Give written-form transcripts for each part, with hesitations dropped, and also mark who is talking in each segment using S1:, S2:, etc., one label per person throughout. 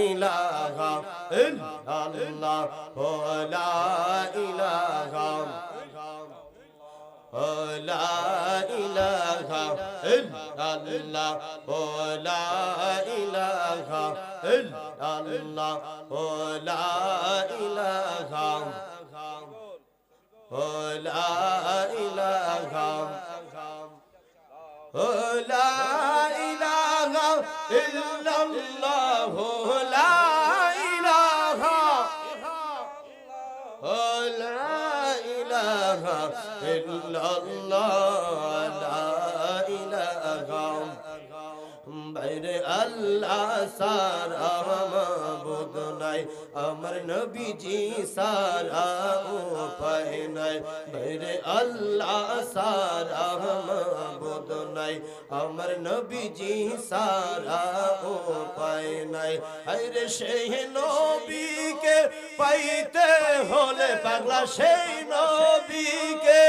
S1: ইলাহা ইল্লাল্লাহ লা ইলাহা লা ইলাহা ইল্লাল্লাহ লা ইলাহা ইল্লাল্লাহ লা ইলাহা লা ইলাহা লা ইলাহা ইল্লাল্লাহ লা ইলাহা লা ইলাহা ইল্লাল্লাহ লা ইলাহা বাইরে আল্লাহ সারা মাবুদ নাই আমার নবীজি সারা উপায় নাই বাইরে আল্লাহ সারা মাবুদ নাই আমার নবীজি সারা উপায় নাই আরে সেই নবীকে পাইতে হলে পাগলা সেই নবীকে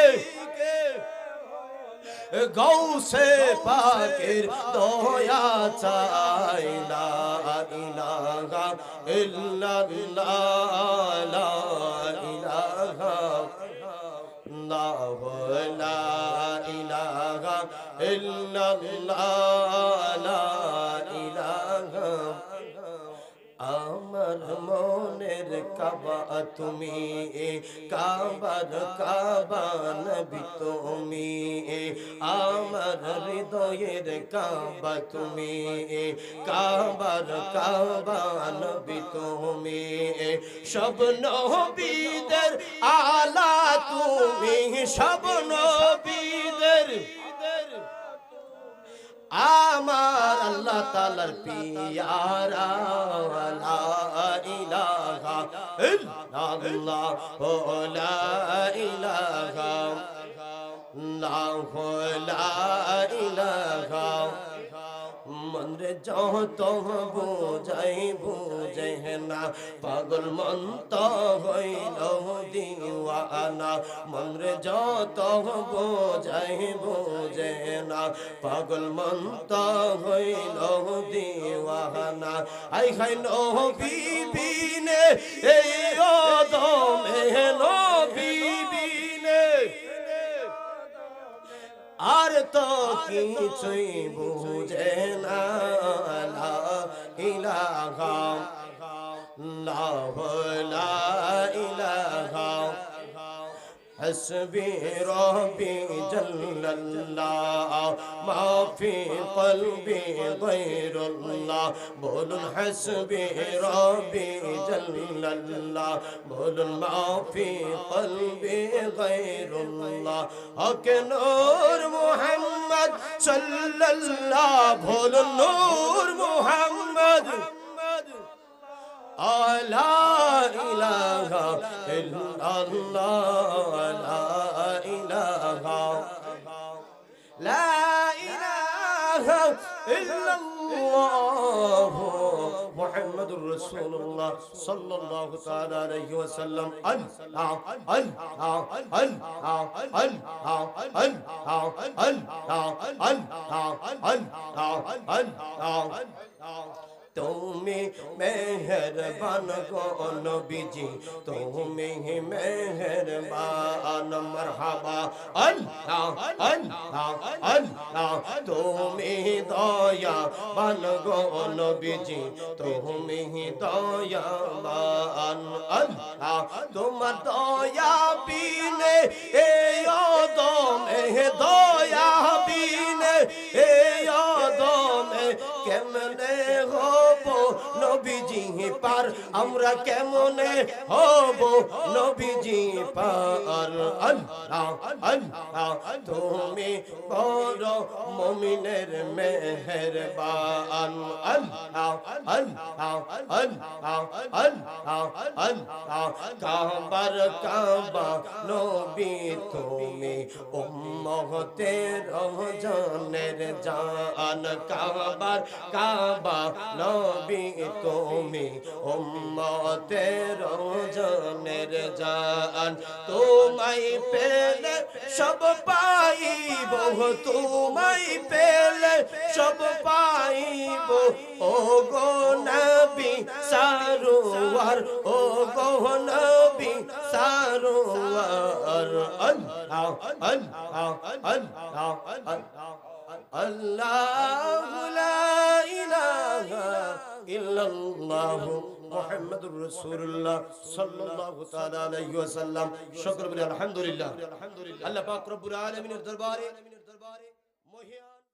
S1: গৌসে পাকের দয়া চাই লা ইলাহা ইল্লাল্লাহ লা ইলাহা লা ইলাহা ইল্লাল্লাহ লা ইলাহা আমার মনের কাবা তুমি কাবার কাবা নবী তুমি আমার হৃদয়ের কাবা তুমি কাবার কাবা নবী তুমি সব নবীদের আলা তুমি সব নবীদের আমার আল্লাহ তাআলার পিয়ারা লা ইলাহা ইল্লাল্লাহ লা ইলাহা লা ইলাহা মনরে যত বুঝাই বুঝে না পাগল মন তো হইল দিওয়ানা মনরে যত বুঝাই বুঝে না পাগল মন তো হইল দিওয়ানা আই খাই নবী বিনে এই ওদমে নবী বিনে আর তো কিছুই বুঝে না লা ইলাহা লা ইলাহা حسبي ربي جل الله ما في قلبي غير الله بولن حسبي ربي جل الله بولن ما في قلبي غير الله حق نور محمد صلى الله بولن نور محمد لا إله إلا الله لا إله إلا الله محمد رسول الله صلى الله تعالى عليه وسلم তুমি মেহেরবান গো নবীজি তুমি মেহেরবান মারহাবা আল্লাহ আল্লাহ আল্লাহ তুমি দয়াবান গো নবীজি তুমি দয়াবান আল্লাহ তোমার দয়া বিনে এই অদমে দয়া বিনে এই অদমে কেমনে হব নবীজি পার আমরা কেমনে হব নবীজি পার আল্লাহ আল্লাহ তুমি বড় মুমিনের মেহেরবান আল্লাহ আল্লাহ আল্লাহ আল্লাহ আল্লাহ কাবার কাবা নবী তুমি উম্মতের জানের জান কাবার কাবা নবী তুমি উম্মতের জানের জান তোমায় পেলে সব পাইব তোমায় পেলে সব পাইব ও গো নবী সারোয়ার ও গো নবী সারোয়ার আল্লাহ আল্লাহ আল্লাহ আল্লাহ লা ইলাহা ইল্লাল্লাহ মুহাম্মাদুর রাসূলুল্লাহ সাল্লাল্লাহু তাআলা আলাইহি ওয়াসাল্লাম। শুকর বলি আলহামদুলিল্লাহ। আল্লাহ পাক রব্বুল আলামিনের দরবারে